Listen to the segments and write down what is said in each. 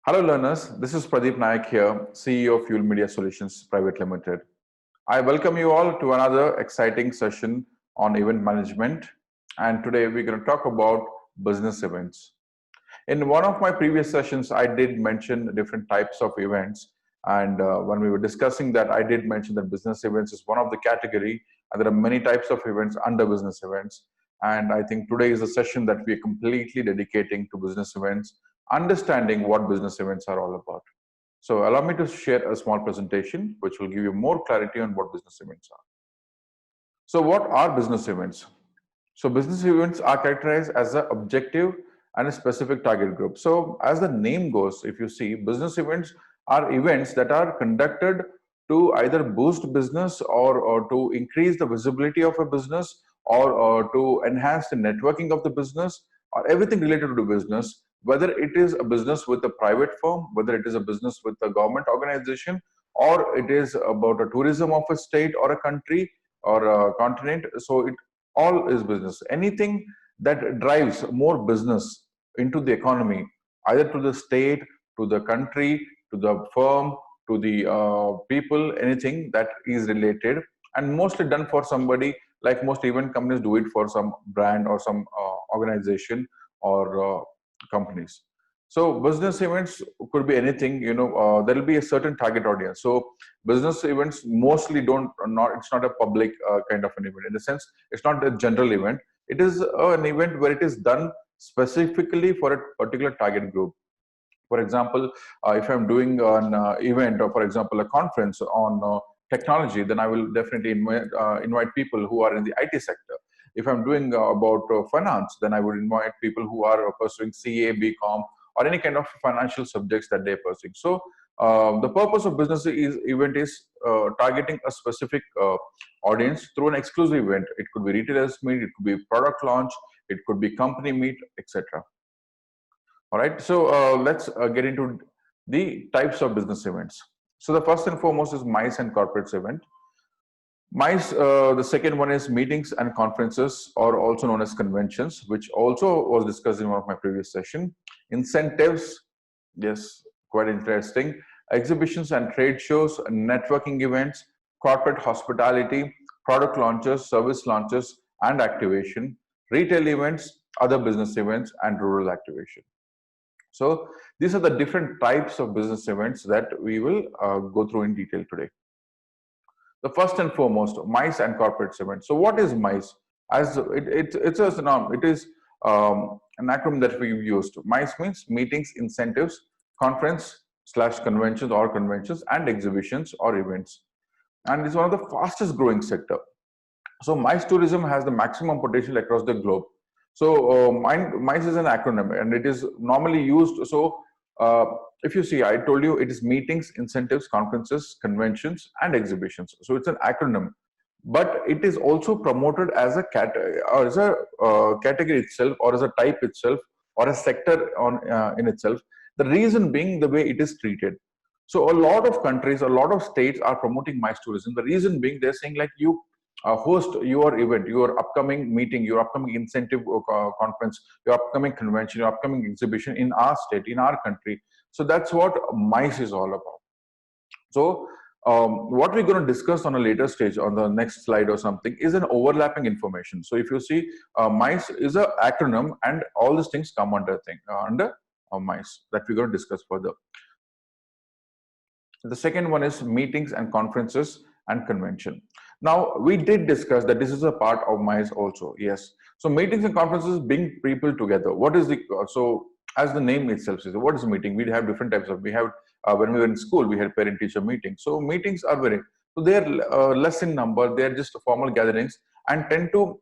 Hello learners, this is Pradeep Nayak here, CEO of Fuel Media Solutions Private Limited. I welcome you all to another exciting session on event management, and today we're going to talk about business events. In one of my previous sessions, I did mention different types of events, and when we were discussing that, I did mention that business events is one of the category, and there are many types of events under business events. And I think today is a session that we are completely dedicating to business events, understanding what business events are all about. So allow me to share a small presentation which will give you more clarity on what business events are. So what are business events? So business events are characterized as an objective and a specific target group. So as the name goes, if you see, business events are events that are conducted to either boost business or to increase the visibility of a business or to enhance the networking of the business or everything related to the business, whether it is a business with a private firm, whether it is a business with a government organization, or it is about a tourism of a state or a country or a continent. So it all is business. Anything that drives more business into the economy, either to the state, to the country, to the firm, to the people, anything that is related and mostly done for somebody, like most event companies do it for some brand or some organization or companies. So business events could be anything, there will be a certain target audience. So business events mostly don't not it's not a public kind of an event. In the sense, it's not a general event. It is an event where it is done specifically for a particular target group. For example, if I'm doing an event or, for example, a conference on technology, then I will definitely invite people who are in the IT sector. If I'm doing about finance, then I would invite people who are pursuing CA, BCom, or any kind of financial subjects that they're pursuing. So the purpose of business event is targeting a specific audience through an exclusive event. It could be retailers meet, it could be product launch, it could be company meet, etc. All right, so let's get into the types of business events. So the first and foremost is MICE and corporates event. MICE, the second one is meetings and conferences, or also known as conventions, which also was discussed in one of my previous session. Incentives, yes, quite interesting. Exhibitions and trade shows, networking events, corporate hospitality, product launches, service launches, and activation, retail events, other business events, and rural activation. So these are the different types of business events that we will go through in detail today. The first and foremost, MICE and corporate events. So what is MICE? As it's a synonym, it is an acronym that we've used. MICE means meetings, incentives, conference slash conventions or conventions, and exhibitions or events. And it's one of the fastest growing sector. So MICE tourism has the maximum potential across the globe. So MICE is an acronym and it is normally used. So if you see, I told you it is meetings, incentives, conferences, conventions, and exhibitions. So it's an acronym, but it is also promoted as a category itself, or as a type itself, or a sector in itself. The reason being the way it is treated. So a lot of countries, a lot of states are promoting MICE tourism. The reason being they're saying like you host your event, your upcoming meeting, your upcoming incentive conference, your upcoming convention, your upcoming exhibition in our state, in our country. So that's what MICE is all about. So what we're going to discuss on a later stage, on the next slide or something, is an overlapping information. So if you see, MICE is an acronym, and all these things come under MICE that we're going to discuss further. The second one is meetings and conferences and convention. Now, we did discuss that this is a part of MICE also, yes. So meetings and conferences bring people together. What is the, so as the name itself says, what is a meeting? We have different types of, we have, when we were in school, we had parent-teacher meetings. So meetings are very, so they are less in number, they are just formal gatherings and tend to,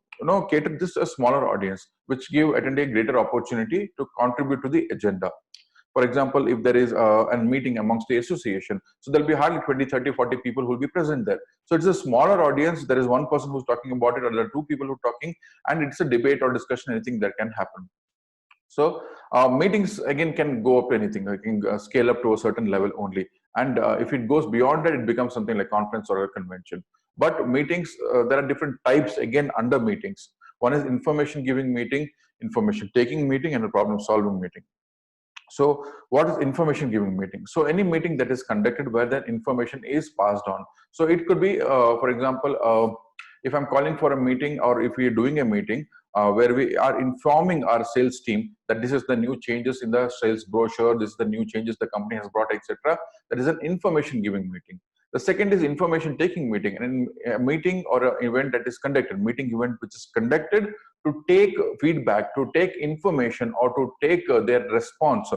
cater just a smaller audience, which give attendee a greater opportunity to contribute to the agenda. For example, if there is a meeting amongst the association, so there'll be hardly 20, 30, 40 people who will be present there. So it's a smaller audience. There is one person who's talking about it, or there are two people who are talking, and it's a debate or discussion, anything that can happen. So meetings again can go up to anything. I can scale up to a certain level only. And if it goes beyond that, it becomes something like conference or a convention. But meetings, there are different types again under meetings. One is information giving meeting, information taking meeting, and a problem solving meeting. So what is information giving meeting? So any meeting that is conducted where that information is passed on. So it could be, for example, if I'm calling for a meeting, or if we are doing a meeting where we are informing our sales team that this is the new changes in the sales brochure, this is the new changes the company has brought, etc. That is an information giving meeting. The second is information taking meeting, and a meeting or an event that is conducted, meeting event which is conducted to take feedback, to take information, or to take their response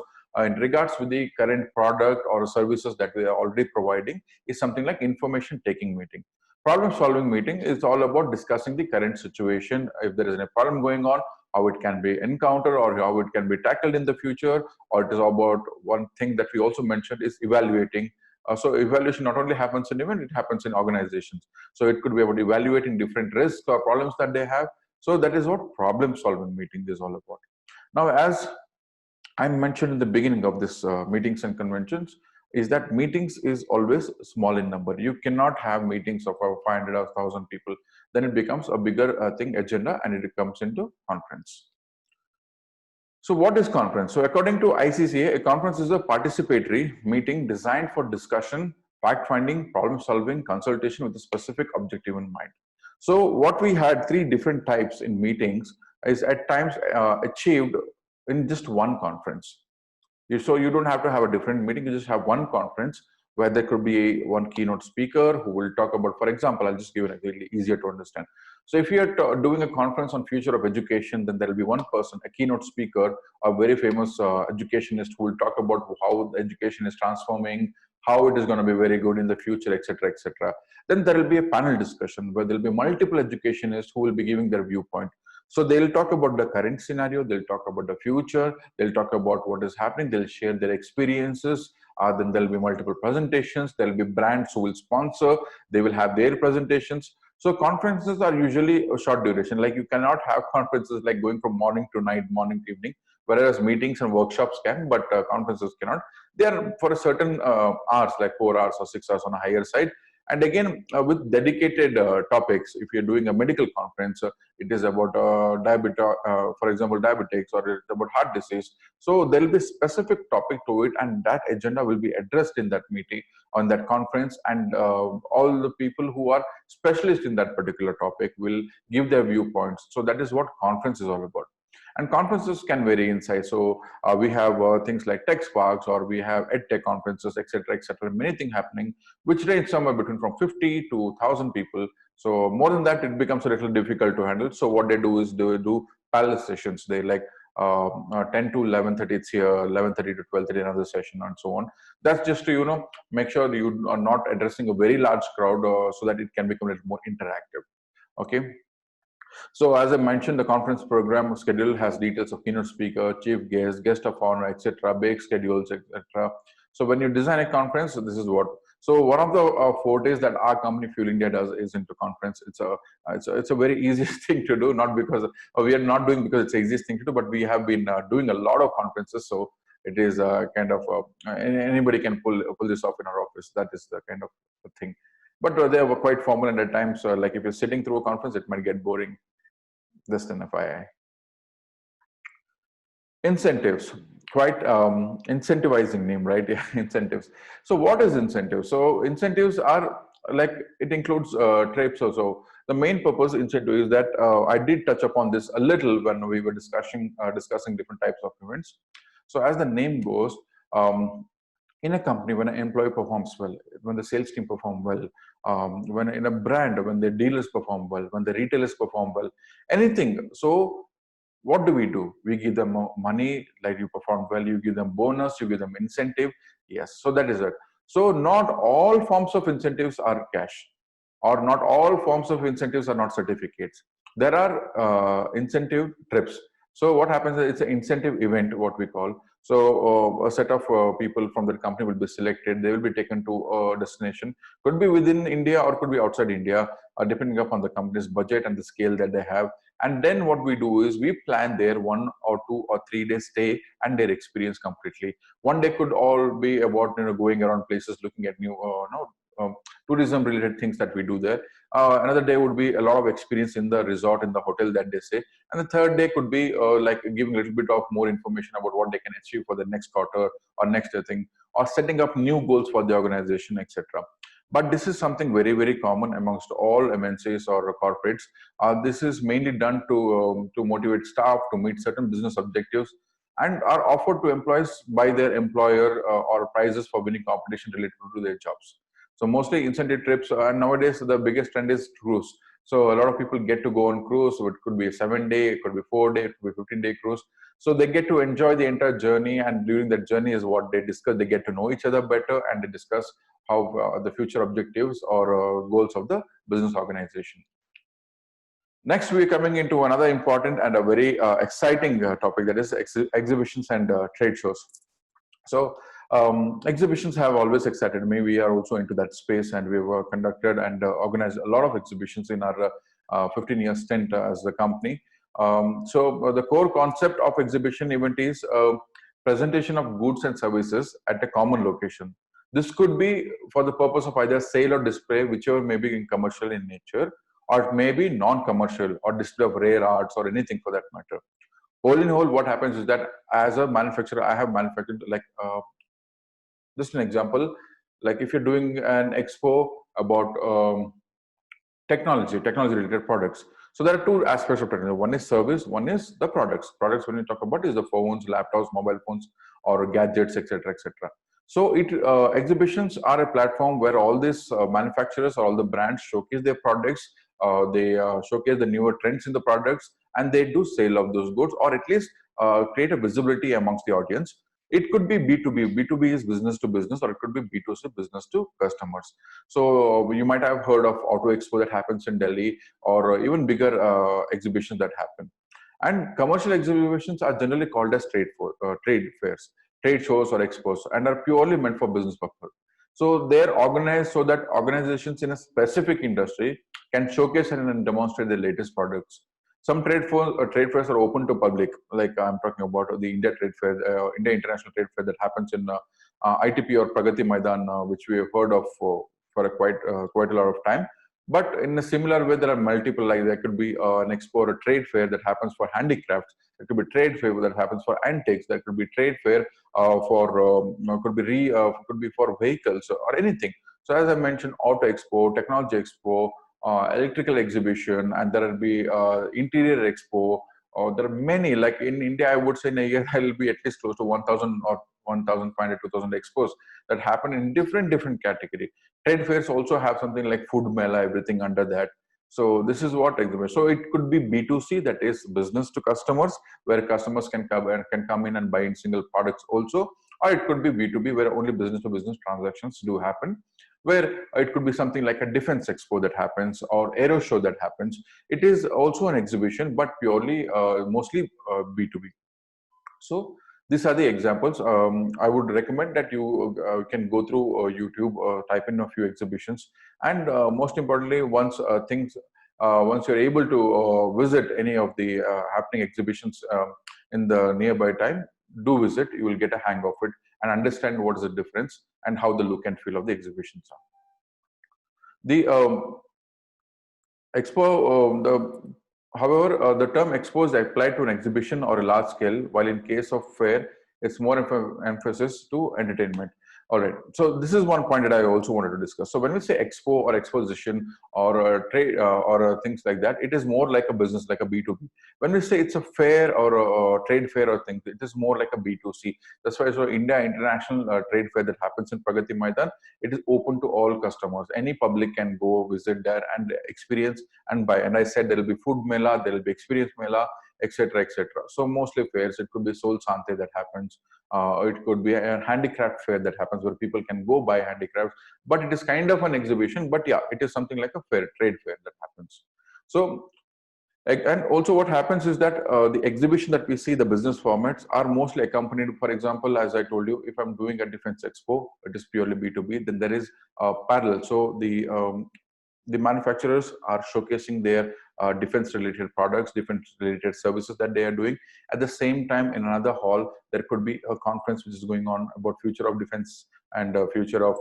in regards with the current product or services that we are already providing, is something like information taking meeting. Problem solving meeting is all about discussing the current situation. If there is a problem going on, how it can be encountered or how it can be tackled in the future. Or it is about one thing that we also mentioned is evaluating. So evaluation not only happens in event, it happens in organizations. So it could be about evaluating different risks or problems that they have. So that is what problem solving meeting is all about. Now, as I mentioned in the beginning of this meetings and conventions, is that meetings is always small in number. You cannot have meetings of 500 or 1,000 people. Then it becomes a bigger thing, agenda, and it comes into conference. So what is conference? So according to ICCA, a conference is a participatory meeting designed for discussion, fact-finding, problem-solving, consultation with a specific objective in mind. So what we had, three different types in meetings, is at times achieved in just one conference. So you don't have to have a different meeting, you just have one conference where there could be one keynote speaker who will talk about, for example, I'll just give it a really easier to understand. So if you're doing a conference on future of education, then there will be one person, a keynote speaker, a very famous educationist who will talk about how the education is transforming, how it is going to be very good in the future, etc., etc. Then there will be a panel discussion where there will be multiple educationists who will be giving their viewpoint. So they'll talk about the current scenario, they'll talk about the future, they'll talk about what is happening, they'll share their experiences. Then there'll be multiple presentations, there'll be brands who will sponsor, they will have their presentations. So conferences are usually a short duration. Like you cannot have conferences like going from morning to night, morning to evening, whereas meetings and workshops can, but conferences cannot. They are for a certain hours, like 4 hours or 6 hours on a higher side. And again, with dedicated topics, if you're doing a medical conference, it is about diabetes, for example, diabetics, or it's about heart disease. So there will be specific topic to it, and that agenda will be addressed in that meeting, on that conference, and all the people who are specialists in that particular topic will give their viewpoints. So that is what conference is all about. And conferences can vary in size. So we have things like Tech Sparks, or we have EdTech conferences, etc., many things happening, which range somewhere between from 50 to 1,000 people. So more than that, it becomes a little difficult to handle. So what they do is they do parallel sessions. They like 10 to 11:30 it's here, 11:30 to 12:30 another session, and so on. That's just to make sure that you are not addressing a very large crowd, so that it can become a little more interactive. Okay. So as I mentioned, the conference program schedule has details of keynote speaker, chief guest, guest of honor, etc., bake schedules, etc. So when you design a conference, this is what. So one of the fortes that our company Fuel India does is into conference. It's a very easiest thing to do, not because we are not doing because it's the easiest thing to do, but we have been doing a lot of conferences. So it is kind of anybody can pull this off in our office. That is the kind of thing. But they were quite formal, and at times, like if you're sitting through a conference, it might get boring. Just an FYI. Incentives, quite incentivizing name, right? Yeah, incentives. So what is incentives? So incentives are like, it includes trips also. The main purpose incentive is that I did touch upon this a little when we were discussing different types of events. So as the name goes, in a company, when an employee performs well, when the sales team perform well, when in a brand, when the dealers perform well, when the retailers perform well, anything. So what do? We give them money, like you perform well, you give them bonus, you give them incentive. Yes, so that is it. So not all forms of incentives are cash, or not all forms of incentives are not certificates. There are incentive trips. So what happens is it's an incentive event, what we call. So a set of people from the company will be selected. They will be taken to a destination. Could be within India or could be outside India, depending upon the company's budget and the scale that they have. And then what we do is we plan their 1 or 2 or 3 day stay and their experience completely. One day could all be about going around places, looking at new tourism related things that we do there. Another day would be a lot of experience in the resort, in the hotel that they say. And the third day could be like giving a little bit of more information about what they can achieve for the next quarter or next thing, or setting up new goals for the organization, etc. But this is something very, very common amongst all MNCs or corporates. This is mainly done to motivate staff to meet certain business objectives, and are offered to employees by their employer, or prizes for winning competition related to their jobs. So mostly incentive trips, and nowadays the biggest trend is cruise. So a lot of people get to go on cruise. So it could be a 7 day, it could be 4 day, it could be 15-day cruise. So they get to enjoy the entire journey, and during that journey is what they discuss. They get to know each other better, and they discuss how the future objectives or goals of the business organization. Next, we're coming into another important and a very exciting topic, that is exhibitions and trade shows. So exhibitions have always excited me. We are also into that space, and we've conducted and organized a lot of exhibitions in our 15-year stint as the company. So the core concept of exhibition event is presentation of goods and services at a common location. This could be for the purpose of either sale or display, whichever may be in commercial in nature, or it may be non-commercial or display of rare arts or anything for that matter. All in all, what happens is that as a manufacturer, I have manufactured, like just an example, like if you're doing an expo about technology related products. So there are two aspects of technology. One is service, one is the products. Products, when we talk about, is the phones, laptops, mobile phones, or gadgets, etc., etc. So exhibitions are a platform where all these manufacturers or all the brands showcase their products. They showcase the newer trends in the products, and they do sale of those goods, or at least create a visibility amongst the audience. It could be B2B. B2B is business to business, or it could be B2C, business to customers. So you might have heard of Auto Expo that happens in Delhi, or even bigger exhibitions that happen. And commercial exhibitions are generally called as trade fairs, trade shows or expos, and are purely meant for business purpose. So they're organized so that organizations in a specific industry can showcase and demonstrate the latest products. Some trade fairs are open to public, like I'm talking about the India Trade Fair, India International Trade Fair that happens in ITP or Pragati Maidan, which we have heard of for a quite a lot of time. But in a similar way, there are multiple, like there could be an expo or a trade fair that happens for handicrafts. There could be trade fair that happens for antiques. There could be trade fair could be for vehicles or anything. So as I mentioned, Auto Expo, Technology Expo, electrical exhibition, and there will be interior expo. There are many, like in India, I would say in a year there will be at least close to 1,000 or 1,500, 2,000 expos that happen in different category. Trade fairs also have something like food mela, everything under that. So this is what exhibition. So it could be B2C, that is business to customers, where customers can come in and buy in single products also, or it could be B2B, where only business to business transactions do happen, where it could be something like a defense expo that happens, or aero show that happens. It is also an exhibition, but purely mostly B2B. So these are the examples. I would recommend that you can go through YouTube, type in a few exhibitions, and most importantly, once you're able to visit any of the happening exhibitions in the nearby time, do visit. You will get a hang of it and understand what is the difference and how the look and feel of the exhibitions are. The expo, however, the term expo is applied to an exhibition or a large scale, while in case of fair, it's more emphasis to entertainment. All right. So this is one point that I also wanted to discuss. So when we say expo or exposition or trade or things like that, it is more like a business, like a B2B. When we say it's a fair or a trade fair or things, it is more like a B2C. That's why so India International Trade Fair that happens in Pragati Maidan, it is open to all customers. Any public can go visit there and experience and buy. And I said there will be food mela, there will be experience mela, etc., etc. So mostly fairs. It could be Sol Sante that happens. It could be a handicraft fair that happens where people can go buy handicrafts, but it is kind of an exhibition. But yeah, it is something like a fair, trade fair that happens. So, and also what happens is that the exhibition that we see, the business formats are mostly accompanied. For example, as I told you, if I'm doing a defense expo, it is purely B2B, then there is parallel. So the manufacturers are showcasing their defense related products, defense related services that they are doing. At the same time, in another hall, there could be a conference which is going on about future of defense and future of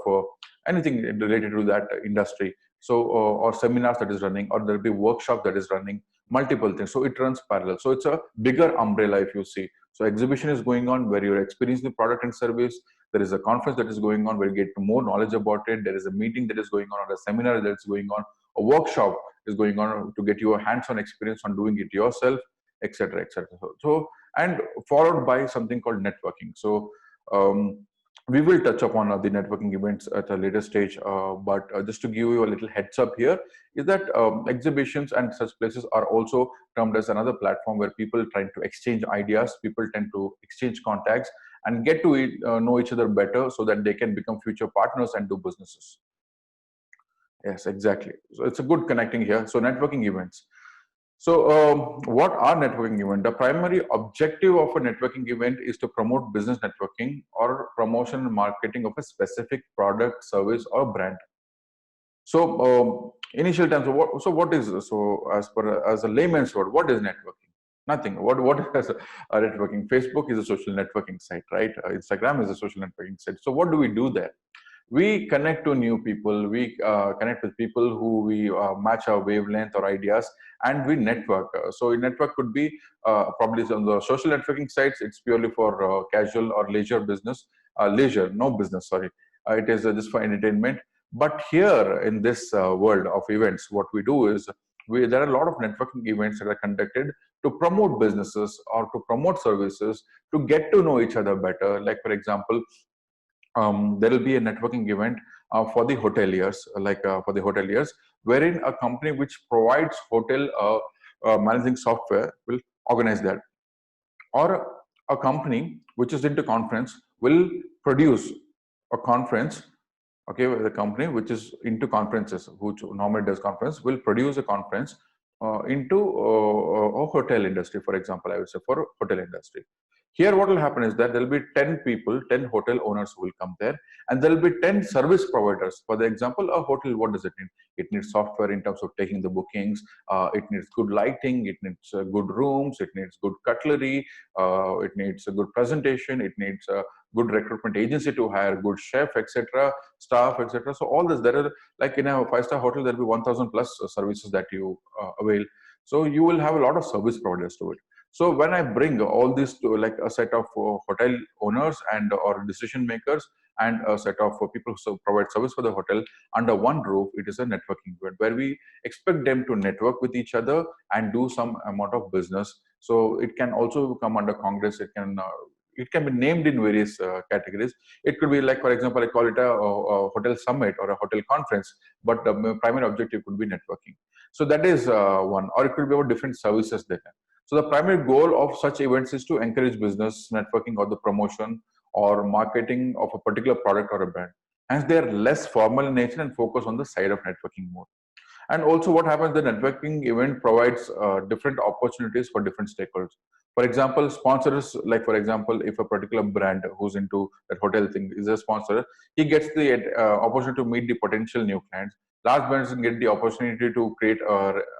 anything related to that industry. So or seminars that is running, or there'll be workshop that is running, multiple things. So it runs parallel. So it's a bigger umbrella, if you see. So exhibition is going on where you're experiencing the product and service. There is a conference that is going on where you get more knowledge about it. There is a meeting that is going on, or a seminar that's going on, a workshop is going on to get you a hands-on experience on doing it yourself, etc., etc. So and followed by something called networking. So we will touch upon the networking events at a later stage, but just to give you a little heads up here is that exhibitions and such places are also termed as another platform where people trying to exchange ideas, people tend to exchange contacts and get to know each other better so that they can become future partners and do businesses. Yes, exactly. So it's a good connecting here. So networking events. So what are networking events? The primary objective of a networking event is to promote business networking or promotion and marketing of a specific product, service, or brand. So initial terms, what is, so as a layman's word, what is networking? Nothing. What is networking? Facebook is a social networking site, right? Instagram is a social networking site. So what do we do there? We connect to new people, we connect with people who we match our wavelength or ideas, and we network. So network could be probably on the social networking sites, it's purely for casual or leisure business, leisure, no business, sorry. It is just for entertainment. But here in this world of events, what we do is, there are a lot of networking events that are conducted to promote businesses or to promote services, to get to know each other better. Like for example, there will be a networking event for the hoteliers, wherein a company which provides hotel managing software will organize that, or a company which is into conference will produce a conference. Okay, the company which is into conferences, which normally does conference, will produce a conference into a hotel industry, for example, I would say for hotel industry. Here, what will happen is that there will be 10 people, 10 hotel owners who will come there, and there will be 10 service providers. For the example, a hotel, what does it need? It needs software in terms of taking the bookings. It needs good lighting. It needs good rooms. It needs good cutlery. It needs a good presentation. It needs a good recruitment agency to hire good chef, etc., staff, etc. So all this, there are, like in a five-star hotel, there will be 1,000 plus services that you avail. So you will have a lot of service providers to it. So when I bring all this to like a set of hotel owners and or decision makers and a set of people who provide service for the hotel under one roof, it is a networking event where we expect them to network with each other and do some amount of business. So it can also come under congress. It can be named in various categories. It could be like, for example, I call it a hotel summit or a hotel conference, but the primary objective could be networking. So that is one, or it could be about different services there. So the primary goal of such events is to encourage business networking or the promotion or marketing of a particular product or a brand. Hence, they are less formal in nature and focus on the side of networking more. And also what happens, the networking event provides different opportunities for different stakeholders. For example, sponsors, like for example, if a particular brand who's into that hotel thing is a sponsor, he gets the opportunity to meet the potential new clients. Large brands get the opportunity to create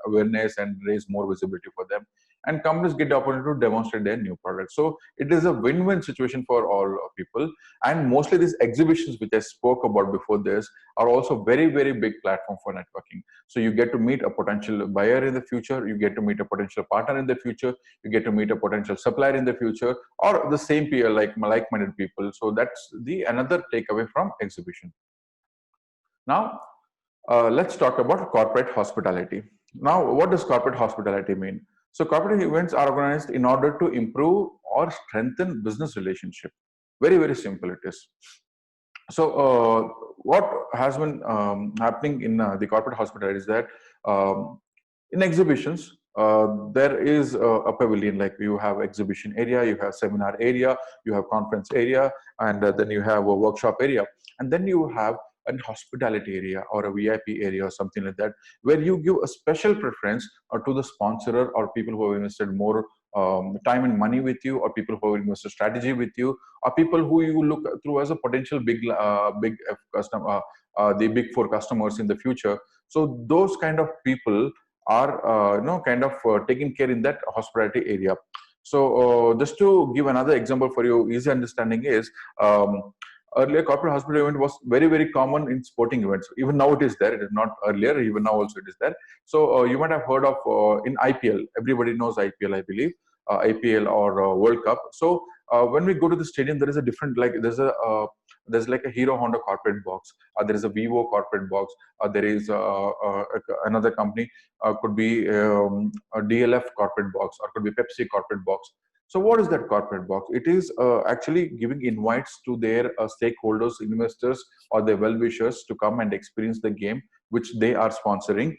awareness and raise more visibility for them. And companies get the opportunity to demonstrate their new products. So it is a win-win situation for all people. And mostly these exhibitions, which I spoke about before this, are also very, very big platform for networking. So you get to meet a potential buyer in the future, you get to meet a potential partner in the future, you get to meet a potential supplier in the future, or the same peer, like-minded people. So that's the another takeaway from exhibition. Now, let's talk about corporate hospitality. Now, what does corporate hospitality mean? So corporate events are organized in order to improve or strengthen business relationship. Very, very simple it is. So what has been happening in the corporate hospitality is that in exhibitions, there is a pavilion, like you have exhibition area, you have seminar area, you have conference area, and then you have a workshop area. And then you have an hospitality area or a VIP area or something like that, where you give a special preference to the sponsor or people who have invested more time and money with you, or people who have invested strategy with you, or people who you look through as a potential big customer, the big four customers in the future. So those kind of people are kind of taken care in that hospitality area. So just to give another example for you easy understanding is, earlier corporate hospital event was very, very common in sporting events. Even now it is there. It is not earlier. Even now also it is there. So you might have heard of in IPL. Everybody knows IPL, I believe. IPL or World Cup. So when we go to the stadium, there is a different, like there's like a Hero Honda corporate box. There is a Vivo corporate box. There is another company, could be a DLF corporate box, or could be Pepsi corporate box. So what is that corporate box? It is actually giving invites to their stakeholders, investors, or their well-wishers to come and experience the game which they are sponsoring,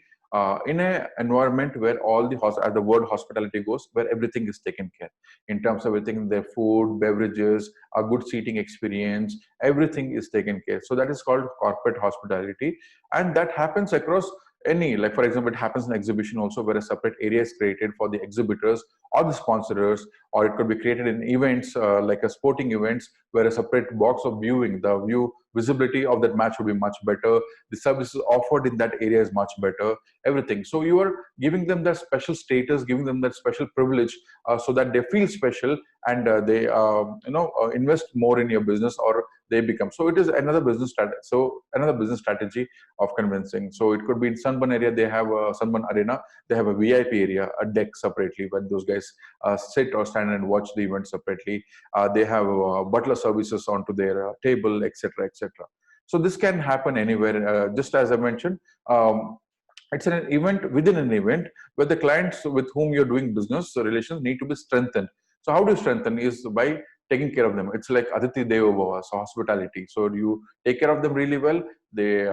in an environment where all the, as the word hospitality goes, where everything is taken care in terms of everything, their food, beverages, a good seating experience, everything is taken care. So that is called corporate hospitality, and that happens across any, like for example, it happens in exhibition also, where a separate area is created for the exhibitors or the sponsors, or it could be created in events like a sporting events, where a separate box of viewing, the view visibility of that match will be much better, the services offered in that area is much better, everything. So you are giving them that special status, giving them that special privilege, so that they feel special, and they invest more in your business, or they become. So it is another business strategy. So another business strategy of convincing. So it could be in Sunburn area, they have a Sunburn Arena, they have a VIP area, a deck separately, when those guys sit or stand and watch the event separately. They have butler services onto their table, etc., etc. So this can happen anywhere. Just as I mentioned, it's an event within an event, where the clients with whom you're doing business relations need to be strengthened. So how do you strengthen? Is by taking care of them. It's like Aditi Devo Bhava, so hospitality. So you take care of them really well, they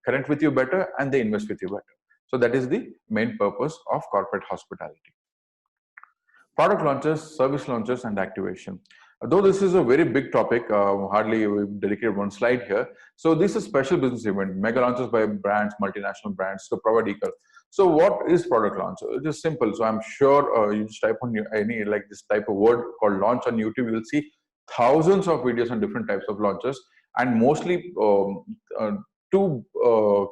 connect with you better, and they invest with you better. So that is the main purpose of corporate hospitality. Product launches, service launches, and activation. Though this is a very big topic, hardly we've dedicated one slide here. So this is a special business event, mega launches by brands, multinational brands to provide equal. So what is product launch? It is simple. So I'm sure you just type on any like this type of word called launch on YouTube, you will see thousands of videos on different types of launches, and mostly two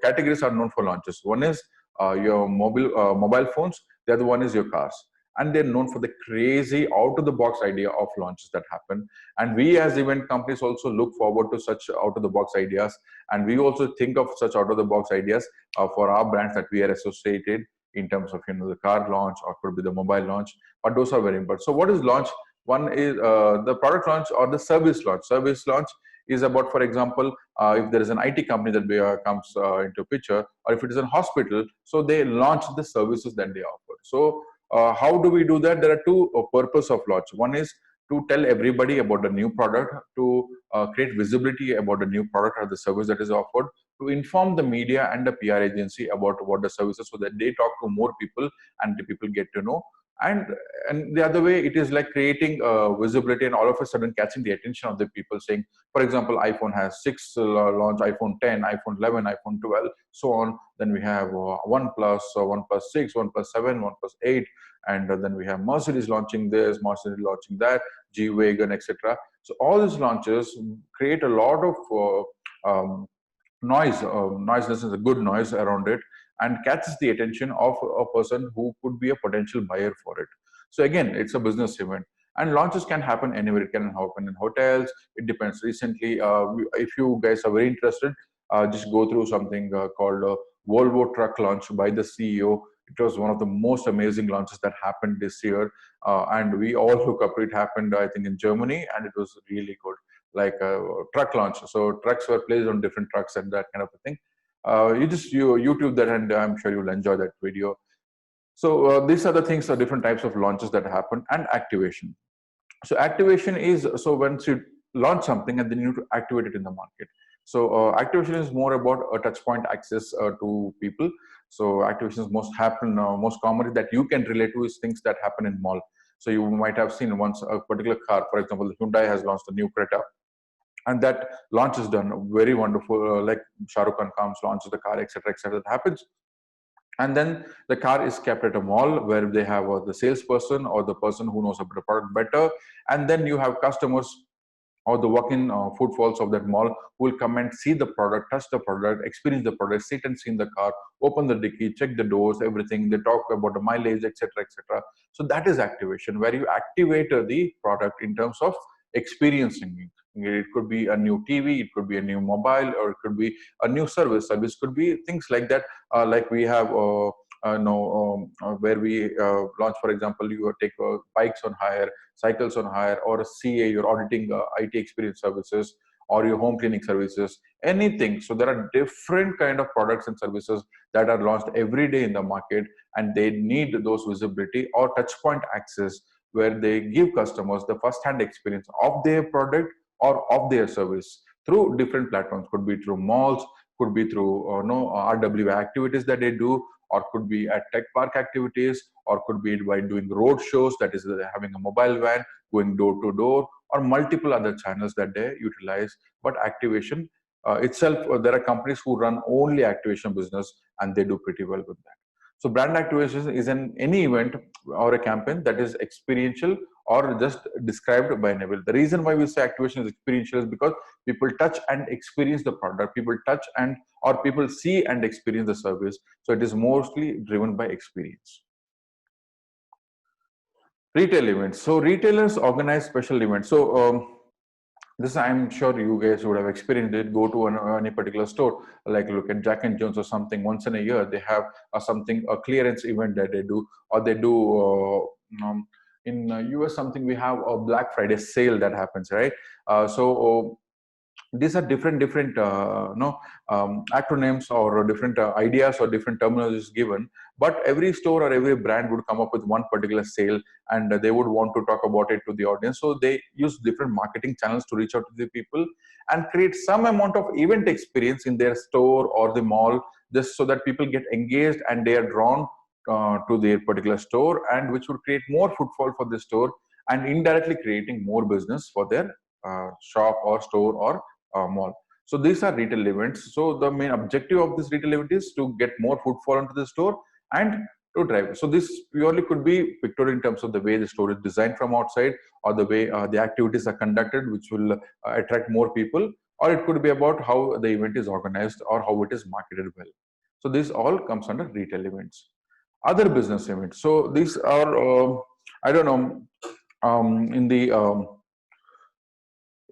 categories are known for launches. One is your mobile phones. The other one is your cars, and they're known for the crazy out of the box idea of launches that happen. And we as event companies also look forward to such out of the box ideas, and we also think of such out of the box ideas for our brands that we are associated, in terms of the car launch, or could be the mobile launch. But those are very important. So what is launch? One is the product launch or the service launch. Service launch is about, for example, if there is an IT company that comes into picture, or if it is a hospital, so they launch the services that they offer. So how do we do that? There are two purposes of launch. One is to tell everybody about the new product, to create visibility about the new product or the service that is offered, to inform the media and the PR agency about what the services, so that they talk to more people and the people get to know. And the other way, it is like creating visibility, and all of a sudden catching the attention of the people, saying, for example, iPhone has 6 launch, iPhone 10, iPhone 11, iPhone 12, so on. Then we have OnePlus, OnePlus 6, OnePlus 7, OnePlus 8, and then we have Mercedes launching this, Mercedes launching that, G-Wagon, etc. So all these launches create a lot of noise. Noiseless is a good noise around it, and catches the attention of a person who could be a potential buyer for it. So again, it's a business event, and launches can happen anywhere. It can happen in hotels. It depends. Recently, if you guys are very interested, just go through something called Volvo truck launch by the CEO. It was one of the most amazing launches that happened this year, and we all look up. It happened, I think, in Germany, and it was really good, like a truck launch. So trucks were placed on different trucks and that kind of a thing. You YouTube that, and I'm sure you'll enjoy that video. So these are the things, are different types of launches that happen. And activation. So activation is, so once you launch something and then you need to activate it in the market. So activation is more about a touch point access to people. So activation is most commonly that you can relate to is things that happen in mall. So you might have seen once a particular car, for example, Hyundai has launched a new Creta, and that launch is done very wonderful. Like Shah Rukh Khan comes, launches the car, etc., etc. That happens, and then the car is kept at a mall where they have the salesperson or the person who knows about the product better, and then you have customers or the walk-in footfalls of that mall who will come and see the product, touch the product, experience the product, sit and see in the car, open the dicky, check the doors, everything. They talk about the mileage, etc., etc. So that is activation, where you activate the product in terms of experiencing it. It could be a new TV, it could be a new mobile, or it could be a new service. Service could be things like that, like we have no, where we launch, for example, you take bikes on hire, cycles on hire, or a CA, you're auditing IT experience services, or your home cleaning services, anything. So there are different kind of products and services that are launched every day in the market, and they need those visibility or touch point access where they give customers the first hand experience of their product or of their service through different platforms. Could be through malls, could be through no RWA activities that they do, or could be at tech park activities, or could be by doing road shows, that is having a mobile van going door to door, or multiple other channels that they utilize. But activation itself, there are companies who run only activation business, and they do pretty well with that. So brand activation is any event or a campaign that is experiential or just described by Neville. The reason why we say activation is experiential is because people touch and experience the product. People touch and or people see and experience the service. So it is mostly driven by experience. Retail events. So retailers organize special events. So this, I'm sure you guys would have experienced it. Go to any particular store, like look at Jack and Jones or something. Once in a year, they have something, a clearance event that they do, or they do in US something. We have a Black Friday sale that happens, right? So these are different no acronyms or different ideas or different terminologies given, but every store or every brand would come up with one particular sale, and they would want to talk about it to the audience. So they use different marketing channels to reach out to the people and create some amount of event experience in their store or the mall, just so that people get engaged and they are drawn to their particular store, and which would create more footfall for the store and indirectly creating more business for their shop or store or mall. So these are retail events. So the main objective of this retail event is to get more footfall into the store and to drive. So this purely could be pictorial in terms of the way the store is designed from outside, or the way the activities are conducted, which will attract more people, or it could be about how the event is organized or how it is marketed well. So this all comes under retail events. Other business events. So these are, I don't know,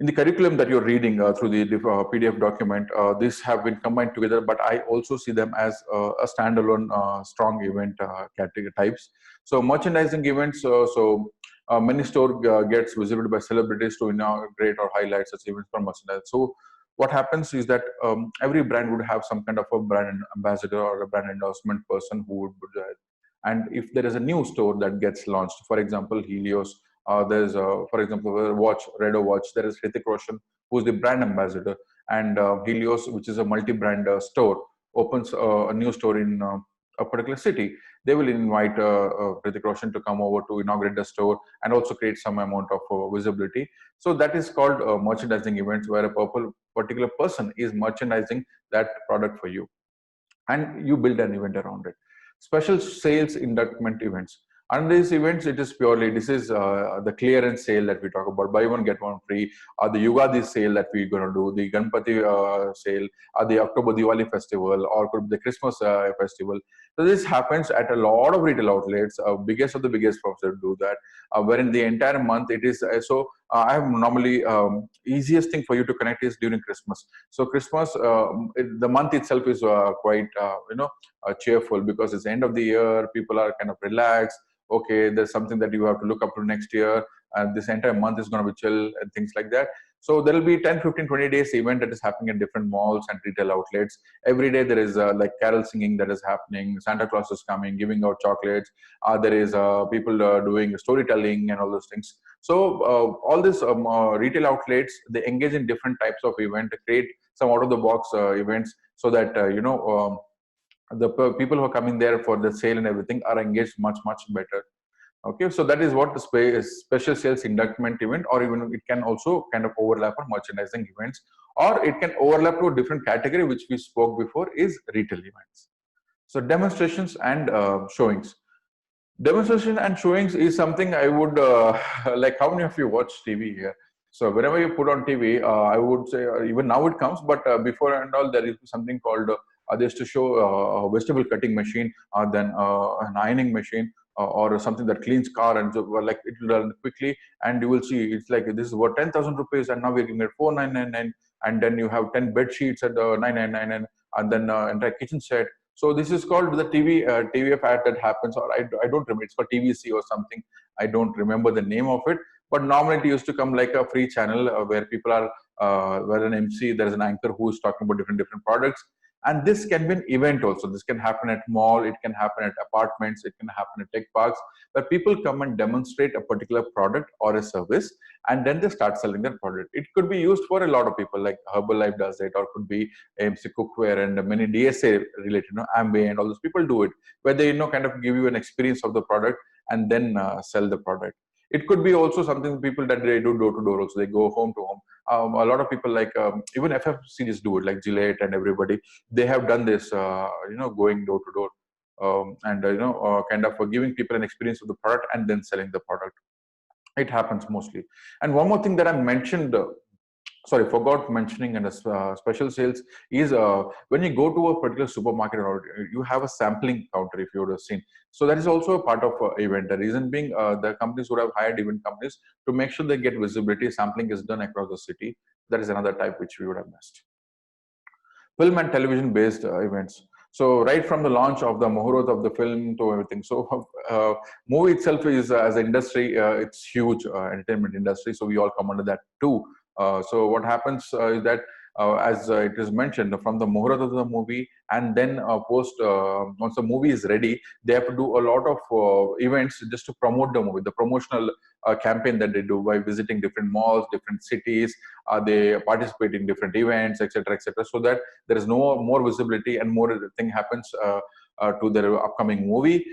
in the curriculum that you're reading through the PDF document, these have been combined together, but I also see them as a standalone strong event category types. So merchandising events, many store gets visited by celebrities to inaugurate or highlight such events for merchandise. So what happens is that every brand would have some kind of a brand ambassador or a brand endorsement person who would do that. And if there is a new store that gets launched, for example, Helios, there's, for example, a watch, Redo watch. There is Hrithik Roshan, who's the brand ambassador, and Helios, which is a multi-brand store, opens a new store in a particular city. They will invite Hrithik Roshan to come over to inaugurate the store and also create some amount of visibility. So that is called merchandising events, where a particular person is merchandising that product for you, and you build an event around it. Special sales inductment events. And these events, it is purely, this is the clearance sale that we talk about, buy one get one free, or the Yugadi sale that we're going to do, the Ganpati sale, or the October Diwali festival, or could be the Christmas festival. So this happens at a lot of retail outlets, biggest of the biggest firms that do that, wherein the entire month it is, I have normally, easiest thing for you to connect is during Christmas. So Christmas, the month itself is quite, cheerful, because it's the end of the year, people are kind of relaxed. Okay, there's something that you have to look up to next year, and this entire month is going to be chill and things like that. So there will be 10, 15, 20 days event that is happening in different malls and retail outlets. Every day there is like carol singing that is happening. Santa Claus is coming, giving out chocolates. There is people doing storytelling and all those things. So all these retail outlets, they engage in different types of event, create some out of the box events, so that the people who are coming there for the sale and everything are engaged much better. Okay, so that is what the special sales inductment event, or even it can also kind of overlap on merchandising events, or it can overlap to a different category which we spoke before, is retail events. So demonstrations and showings. Demonstration and showings is something I would like. How many of you watch TV here? So whenever you put on TV, I would say even now it comes, but before and all, there is something called they used to show a vegetable cutting machine, then an ironing machine, or something that cleans car, and so, well, like it will run quickly, and you will see it's like this is what 10,000 rupees, and now we're giving it 4,999, and then you have 10 bed sheets at 999, and then entire kitchen set. So this is called the TVF ad that happens, or I don't remember. It's called TVC or something. I don't remember the name of it. But normally it used to come like a free channel where people are, where an MC, there is an anchor who is talking about different products. And this can be an event also. This can happen at mall, it can happen at apartments, it can happen at tech parks, where people come and demonstrate a particular product or a service, and then they start selling that product. It could be used for a lot of people, like Herbalife does it, or could be AMC Cookware and many DSA related, Amway and all those people do it, where they kind of give you an experience of the product and then sell the product. It could be also something people that they do door to door also. They go home to home. A lot of people like even FMCGs do it, like Gillette and everybody. They have done this, going door to door, and kind of giving people an experience of the product and then selling the product. It happens mostly. And one more thing that I mentioned, sorry, forgot mentioning in a special sales is when you go to a particular supermarket, or you have a sampling counter, if you would have seen. So that is also a part of event. The reason being, the companies would have hired event companies to make sure they get visibility. Sampling is done across the city. That is another type which we would have missed. Film and television based events. So right from the launch of the Muhurat of the film to everything. So movie itself is, as an industry, it's huge entertainment industry. So we all come under that too. So what happens is that, as it is mentioned, from the Muhurat of the movie, and then once the movie is ready, they have to do a lot of events just to promote the movie, the promotional campaign that they do by visiting different malls, different cities. They participate in different events, etc., etc., so that there is more visibility and more thing happens to their upcoming movie,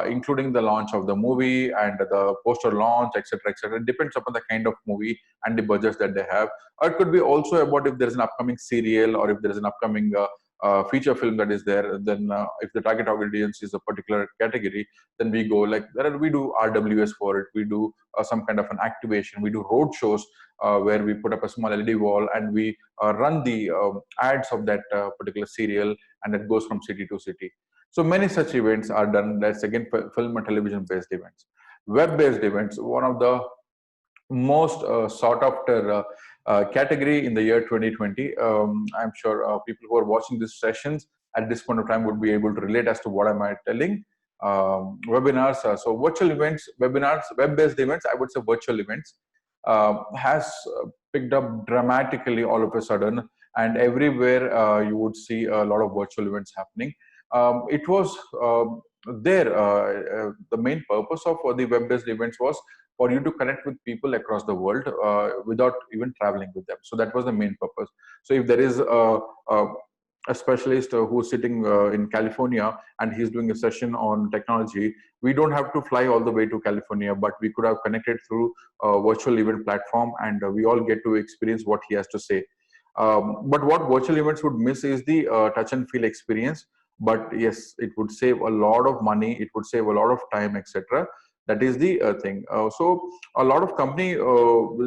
including the launch of the movie and the poster launch, etc., etc. It depends upon the kind of movie and the budgets that they have. Or it could be also about if there is an upcoming serial, or if there is an upcoming feature film that is there. Then if the target audience is a particular category, then we go like we do RWS for it. We do some kind of an activation. We do road shows where we put up a small LED wall and we run the ads of that particular serial, and it goes from city to city. So many such events are done. That's again film and television based events. Web based events, one of the most sought after category in the year 2020. I'm sure people who are watching these sessions at this point of time would be able to relate as to what am I telling. Webinars, so virtual events, webinars, web-based events, I would say virtual events, has picked up dramatically all of a sudden, and everywhere you would see a lot of virtual events happening. It was the main purpose of the web-based events was for you to connect with people across the world without even traveling with them. So that was the main purpose. So if there is a specialist who's sitting in California and he's doing a session on technology, we don't have to fly all the way to California, but we could have connected through a virtual event platform, and we all get to experience what he has to say. But what virtual events would miss is the touch and feel experience. But yes, it would save a lot of money, it would save a lot of time, etc. That is the thing. So a lot of company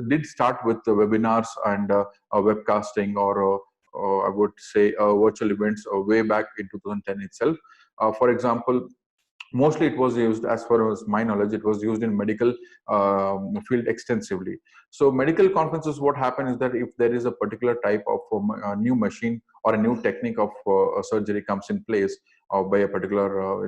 did start with the webinars and webcasting, or I would say virtual events way back in 2010 itself. For example, mostly it was used, as far as my knowledge, it was used in medical field extensively. So medical conferences, what happens is that if there is a particular type of new machine or a new technique of surgery comes in place by a particular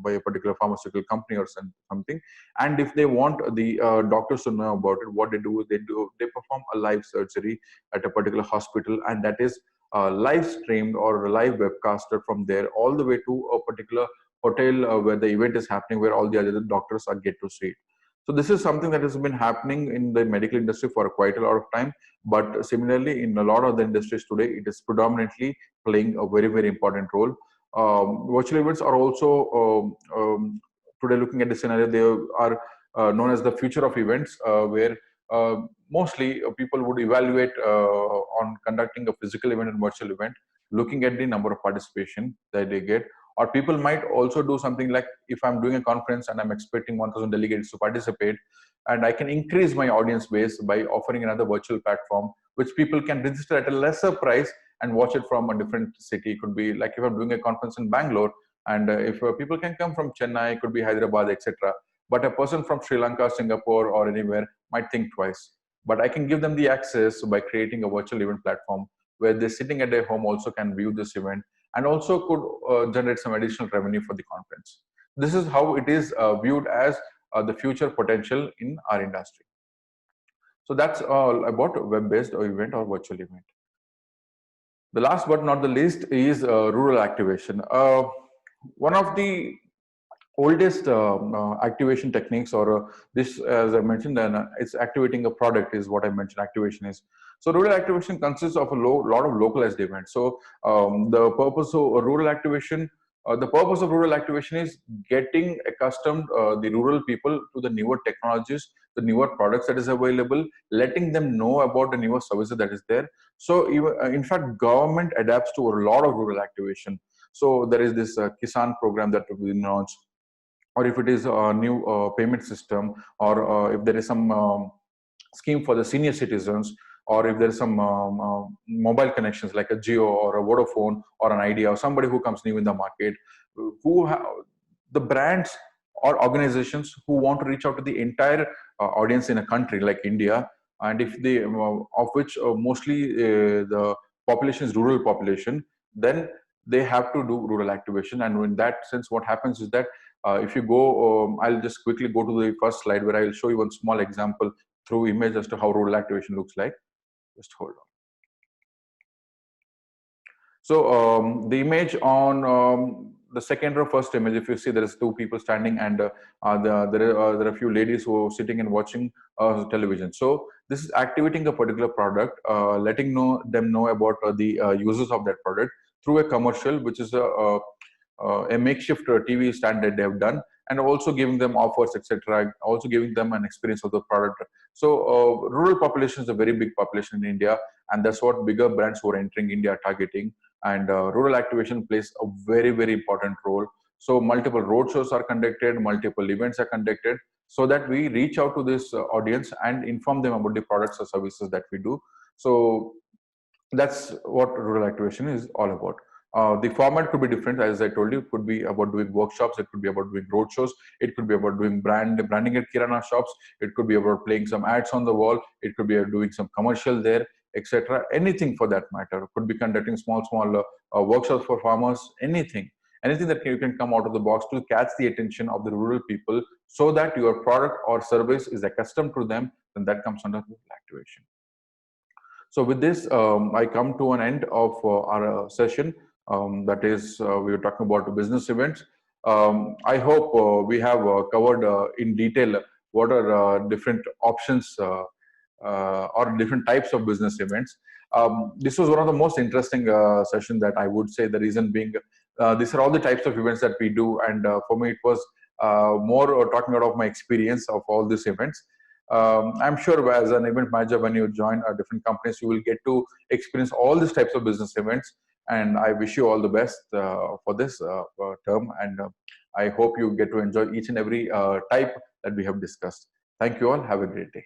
by a particular pharmaceutical company or something, and if they want the doctors to know about it, what they do is they perform a live surgery at a particular hospital, and that is live streamed or live webcasted from there all the way to a particular hotel where the event is happening, where all the other doctors are get to see it. So this is something that has been happening in the medical industry for quite a lot of time. But similarly, in a lot of the industries today, it is predominantly playing a very, very important role. Virtual events are also today, looking at the scenario, they are known as the future of events, where mostly people would evaluate on conducting a physical event and virtual event, looking at the number of participation that they get. Or people might also do something like, if I'm doing a conference and I'm expecting 1,000 delegates to participate, and I can increase my audience base by offering another virtual platform, which people can register at a lesser price and watch it from a different city. It could be like if I'm doing a conference in Bangalore, and if people can come from Chennai, it could be Hyderabad, etc. But a person from Sri Lanka, Singapore, or anywhere might think twice. But I can give them the access by creating a virtual event platform where they're sitting at their home also can view this event, and also could generate some additional revenue for the conference. This is how it is viewed as the future potential in our industry. So that's all about web-based or event or virtual event. The last but not the least is rural activation. One of the oldest activation techniques, or this, as I mentioned, it's activating a product is what I mentioned. Activation is, so rural activation consists of a lot of localized events. So the purpose of rural activation, the purpose of rural activation is getting accustomed the rural people to the newer technologies, the newer products that is available, letting them know about the newer services that is there. So even, in fact, government adapts to a lot of rural activation. So there is this Kisan program that we launched, or if it is a new payment system, or if there is some scheme for the senior citizens, or if there is some mobile connections like a Jio or a Vodafone or an Idea or somebody who comes new in the market, who the brands or organizations who want to reach out to the entire audience in a country like India, and if they of which mostly the population is rural population, then they have to do rural activation. And in that sense, what happens is that if you go, I'll just quickly go to the first slide where I will show you one small example through image as to how rural activation looks like. Just hold on. So the image on the second or first image, if you see, there is two people standing, and there are a few ladies who are sitting and watching television. So this is activating a particular product, letting them know about the uses of that product through a commercial, which is a makeshift TV stand that they have done, and also giving them offers, etc. Also giving them an experience of the product. So rural population is a very big population in India, and that's what bigger brands who are entering India are targeting. And rural activation plays a very, very important role. So multiple road shows are conducted, multiple events are conducted, so that we reach out to this audience and inform them about the products or services that we do. So that's what rural activation is all about. The format could be different, as I told you. It could be about doing workshops, it could be about doing road shows, it could be about doing branding at Kirana shops, it could be about playing some ads on the wall, it could be doing some commercial there, etc. Anything for that matter. It could be conducting small workshops for farmers, anything that you can come out of the box to catch the attention of the rural people, so that your product or service is accustomed to them, then that comes under rural activation. So with this, I come to an end of our session. That is, we were talking about business events. I hope we have covered in detail what are different options or different types of business events. This was one of the most interesting sessions that I would say. The reason being, these are all the types of events that we do, and for me it was more talking out of my experience of all these events. I'm sure as an event manager, when you join different companies, you will get to experience all these types of business events. And I wish you all the best for this term. And I hope you get to enjoy each and every type that we have discussed. Thank you all. Have a great day.